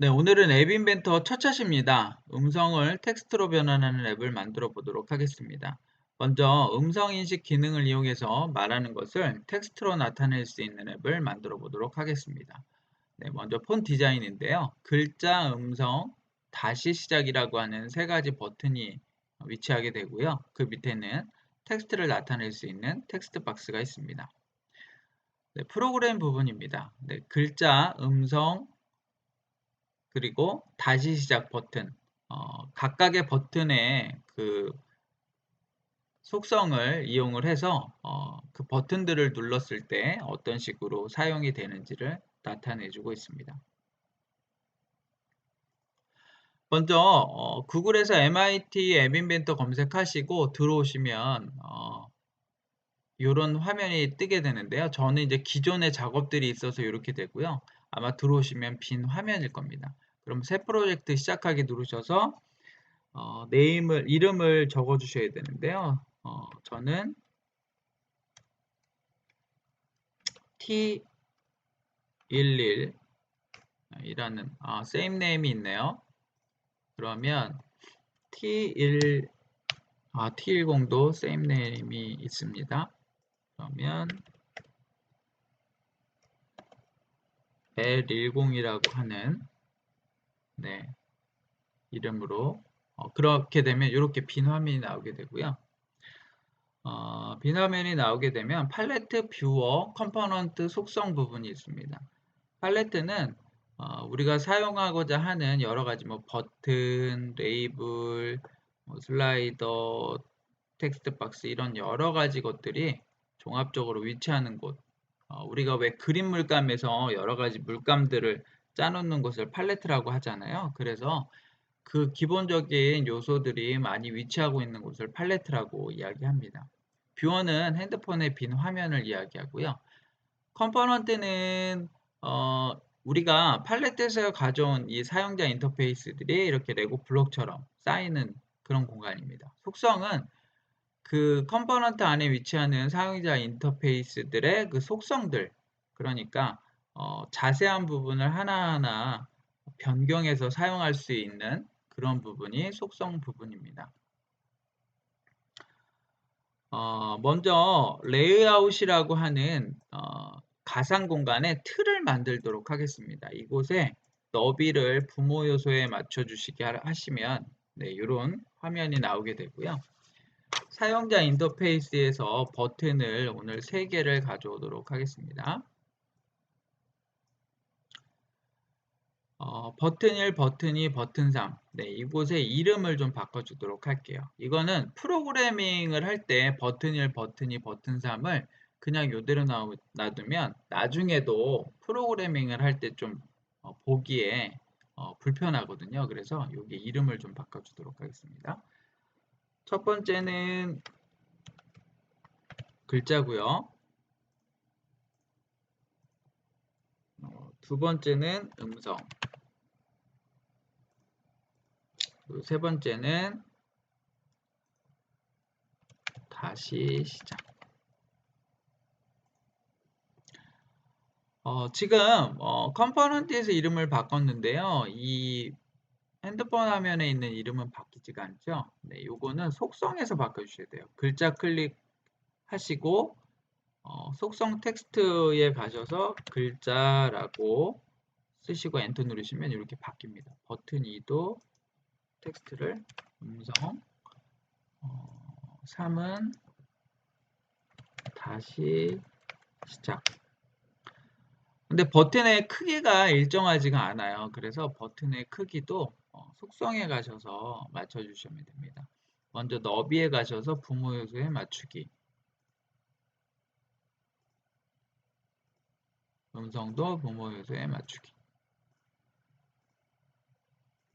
네, 오늘은 앱 인벤터 첫 차시입니다. 음성을 텍스트로 변환하는 앱을 만들어 보도록 하겠습니다. 먼저 음성 인식 기능을 이용해서 말하는 것을 텍스트로 나타낼 수 있는 앱을 만들어 보도록 하겠습니다. 네, 먼저 폰 디자인인데요. 글자, 음성, 다시 시작이라고 하는 세 가지 버튼이 위치하게 되고요. 그 밑에는 텍스트를 나타낼 수 있는 텍스트 박스가 있습니다. 네, 프로그램 부분입니다. 네, 글자, 음성, 그리고 다시 시작 버튼, 각각의 버튼의 그 속성을 이용을 해서 그 버튼들을 눌렀을 때 어떤 식으로 사용이 되는지를 나타내 주고 있습니다. 먼저 구글에서 MIT 앱 인벤터 검색하시고 들어오시면 이런 화면이 뜨게 되는데요. 저는 이제 기존의 작업들이 있어서 이렇게 되고요. 아마 들어오시면 빈 화면일 겁니다. 그럼 새 프로젝트 시작하기 누르셔서 이름을 적어 주셔야 되는데요. 저는 T11 이라는 same name이 있네요. 그러면 T1 T10도 same name이 있습니다. 그러면 L10이라고 하는 네, 이름으로 그렇게 되면 이렇게 빈 화면이 나오게 되고요. 빈 화면이 나오게 되면 팔레트 뷰어 컴포넌트 속성 부분이 있습니다. 팔레트는 우리가 사용하고자 하는 여러 가지 뭐 버튼, 레이블, 뭐 슬라이더, 텍스트 박스 이런 여러 가지 것들이 종합적으로 위치하는 곳. 우리가 왜 그림 물감에서 여러 가지 물감들을 짜놓는 것을 팔레트라고 하잖아요. 그래서 그 기본적인 요소들이 많이 위치하고 있는 곳을 팔레트라고 이야기합니다. 뷰어는 핸드폰의 빈 화면을 이야기하고요. 컴포넌트는 우리가 팔레트에서 가져온 이 사용자 인터페이스들이 이렇게 레고 블록처럼 쌓이는 그런 공간입니다. 속성은 그 컴포넌트 안에 위치하는 사용자 인터페이스들의 그 속성들, 그러니까 자세한 부분을 하나하나 변경해서 사용할 수 있는 그런 부분이 속성 부분입니다. 먼저 레이아웃이라고 하는 가상 공간의 틀을 만들도록 하겠습니다. 이곳에 너비를 부모 요소에 맞춰 주시게 하시면 네, 이런 화면이 나오게 되고요. 사용자 인터페이스에서 버튼을 오늘 3개를 가져오도록 하겠습니다. 버튼 1, 버튼 2, 버튼 3. 네, 이곳에 이름을 좀 바꿔주도록 할게요. 이거는 프로그래밍을 할 때 버튼 1, 버튼 2, 버튼 3을 그냥 이대로 놔두면 나중에도 프로그래밍을 할 때 좀 보기에 불편하거든요. 그래서 여기 이름을 좀 바꿔주도록 하겠습니다. 첫 번째는 글자고요. 두 번째는 음성. 세 번째는 다시 시작. 지금 컴포넌트에서 이름을 바꿨는데요. 이 핸드폰 화면에 있는 이름은 바뀌지가 않죠. 네, 요거는 속성에서 바꿔주셔야 돼요. 글자 클릭하시고 속성 텍스트에 가셔서 글자라고 쓰시고 엔터 누르시면 이렇게 바뀝니다. 버튼 2도 텍스트를 음성 3은 다시 시작. 근데 버튼의 크기가 일정하지가 않아요. 그래서 버튼의 크기도 속성에 가셔서 맞춰주시면 됩니다. 먼저 너비에 가셔서 부모 요소에 맞추기. 음성도 부모 요소에 맞추기.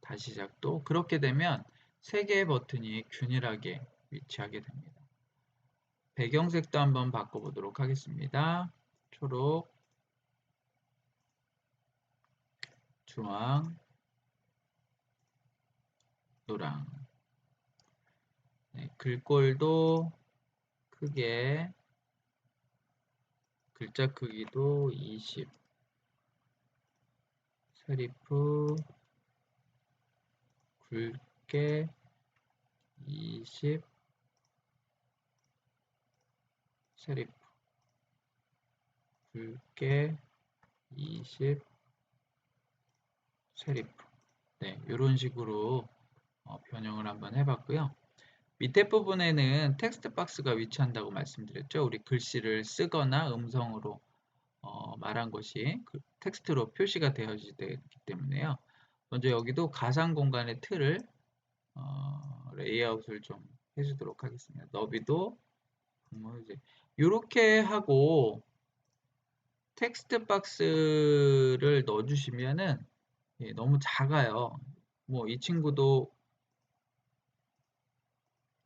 다시 시작도. 그렇게 되면 3개의 버튼이 균일하게 위치하게 됩니다. 배경색도 한번 바꿔보도록 하겠습니다. 초록, 주황, 노랑. 네, 글꼴도 크게, 글자 크기도 20, 세리프 굵게 20 세리프 굵게 20 세리프. 네, 이런 식으로 변형을 한번 해봤고요. 밑에 부분에는 텍스트 박스가 위치한다고 말씀드렸죠. 우리 글씨를 쓰거나 음성으로 말한 것이 그 텍스트로 표시가 되어지기 때문에요. 먼저 여기도 가상 공간의 틀을 레이아웃을 좀 해주도록 하겠습니다. 너비도 이제 이렇게 하고 텍스트 박스를 넣어주시면은 너무 작아요. 뭐 이 친구도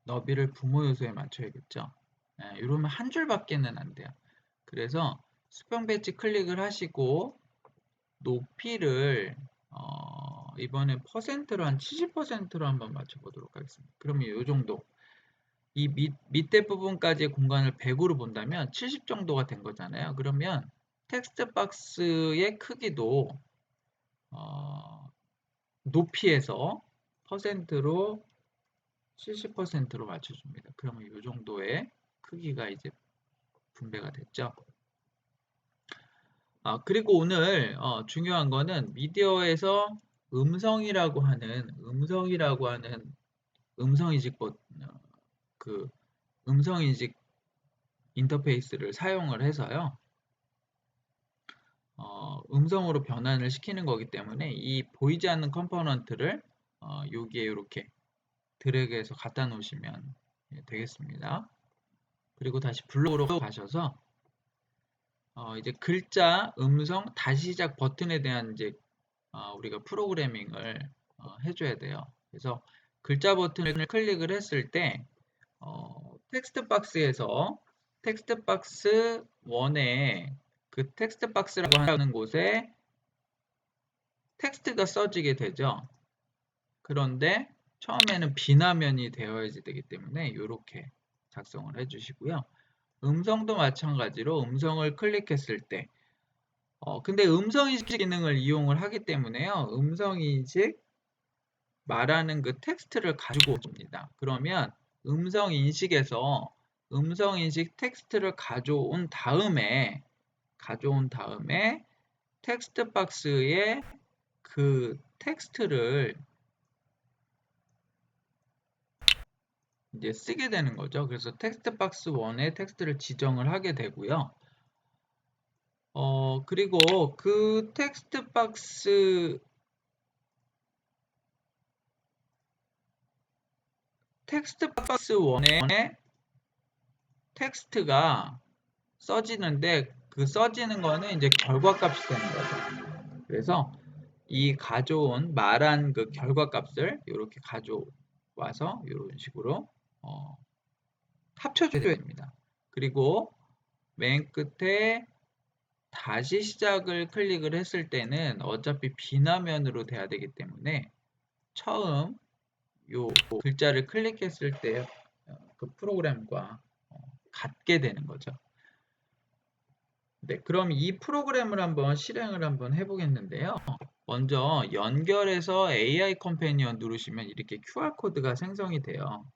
너비를 부모 요소에 맞춰야겠죠. 이러면 한 줄밖에는 안 돼요. 그래서 수평 배치 클릭을 하시고 높이를 이번엔 퍼센트로 한 70%로 한번 맞춰보도록 하겠습니다. 그러면 이 정도 이 밑에 부분까지의 공간을 100으로 본다면 70 정도가 된 거잖아요. 그러면 텍스트 박스의 크기도 높이에서 퍼센트로 70%로 맞춰줍니다. 그러면 이 정도의 크기가 이제 분배가 됐죠. 그리고 오늘 중요한 거는 미디어에서 음성이라고 하는 음성인식 그 음성인식 인터페이스를 사용을 해서요. 음성으로 변환을 시키는 거기 때문에 이 보이지 않는 컴포넌트를 여기에 이렇게 드래그해서 갖다 놓으시면 되겠습니다. 그리고 다시 블록으로 가셔서 이제 글자, 음성, 다시 시작 버튼에 대한 이제 우리가 프로그래밍을 해줘야 돼요. 그래서 글자 버튼을 클릭을 했을 때 텍스트 박스에서 텍스트 박스 1에 그 텍스트 박스라고 하는 곳에 텍스트가 써지게 되죠. 그런데 처음에는 비나면이 되어야지 되기 때문에 이렇게 작성을 해주시고요. 음성도 마찬가지로 음성을 클릭했을 때 근데 음성인식 기능을 이용을 하기 때문에요. 음성인식 말하는 그 텍스트를 가지고 옵니다. 그러면 음성인식에서 음성인식 텍스트를 가져온 다음에 텍스트 박스에 그 텍스트를 이제 쓰게 되는 거죠. 그래서 텍스트 박스 1에 텍스트를 지정을 하게 되고요. 그리고 그 텍스트 박스 1에 텍스트가 써지는데 그 써지는 거는 이제 결과값이 되는 거죠. 그래서 이 가져온 말한 그 결과값을 이렇게 가져와서 이런 식으로 합쳐줘야 됩니다. 그리고 맨 끝에 다시 시작을 클릭을 했을 때는 어차피 비나면으로 돼야 되기 때문에 처음 요 글자를 클릭했을 때 그 프로그램과 같게 되는 거죠. 네, 그럼 이 프로그램을 한번 실행을 한번 해보겠는데요. 먼저 연결해서 AI 컴패니언 누르시면 이렇게 QR코드가 생성이 돼요.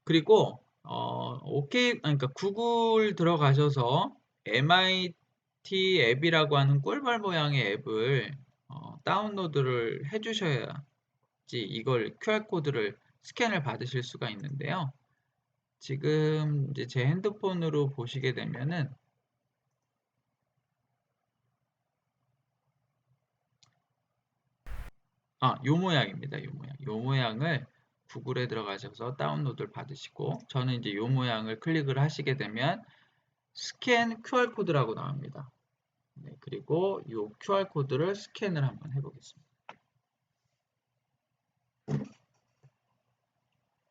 그리고 그러니까 구글 들어가셔서 MIT 앱이라고 하는 꿀벌 모양의 앱을 다운로드를 해주셔야지 이걸 QR코드를 스캔을 받으실 수가 있는데요. 지금 이제 제 핸드폰으로 보시게 되면은 요 모양입니다. 요 모양. 요 모양을 구글에 들어가셔서 다운로드를 받으시고 저는 이제 요 모양을 클릭을 하시게 되면 스캔 QR코드라고 나옵니다. 네, 그리고 이 QR코드를 스캔을 한번 해보겠습니다.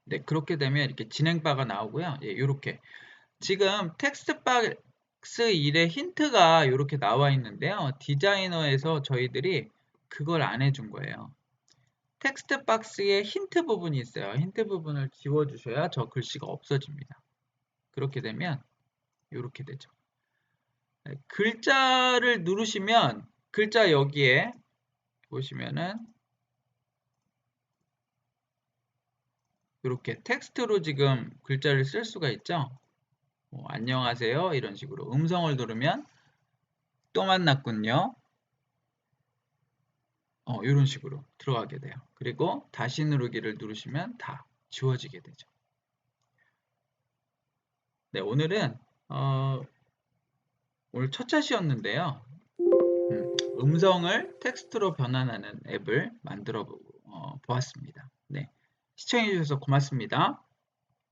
네, 그렇게 되면 이렇게 진행바가 나오고요. 예, 이렇게 지금 텍스트 박스 1에 힌트가 이렇게 나와 있는데요. 디자이너에서 저희들이 그걸 안 해준 거예요. 텍스트 박스에 힌트 부분이 있어요. 힌트 부분을 지워주셔야 저 글씨가 없어집니다. 그렇게 되면 이렇게 되죠. 글자를 누르시면 글자 여기에 보시면은 이렇게 텍스트로 지금 글자를 쓸 수가 있죠. 뭐, 안녕하세요 이런 식으로 음성을 누르면 또 만났군요. 이런 식으로 들어가게 돼요. 그리고 다시 누르기를 누르시면 다 지워지게 되죠. 네, 오늘은 오늘 첫 차시였는데요. 음성을 텍스트로 변환하는 앱을 만들어 보았습니다. 네, 시청해 주셔서 고맙습니다.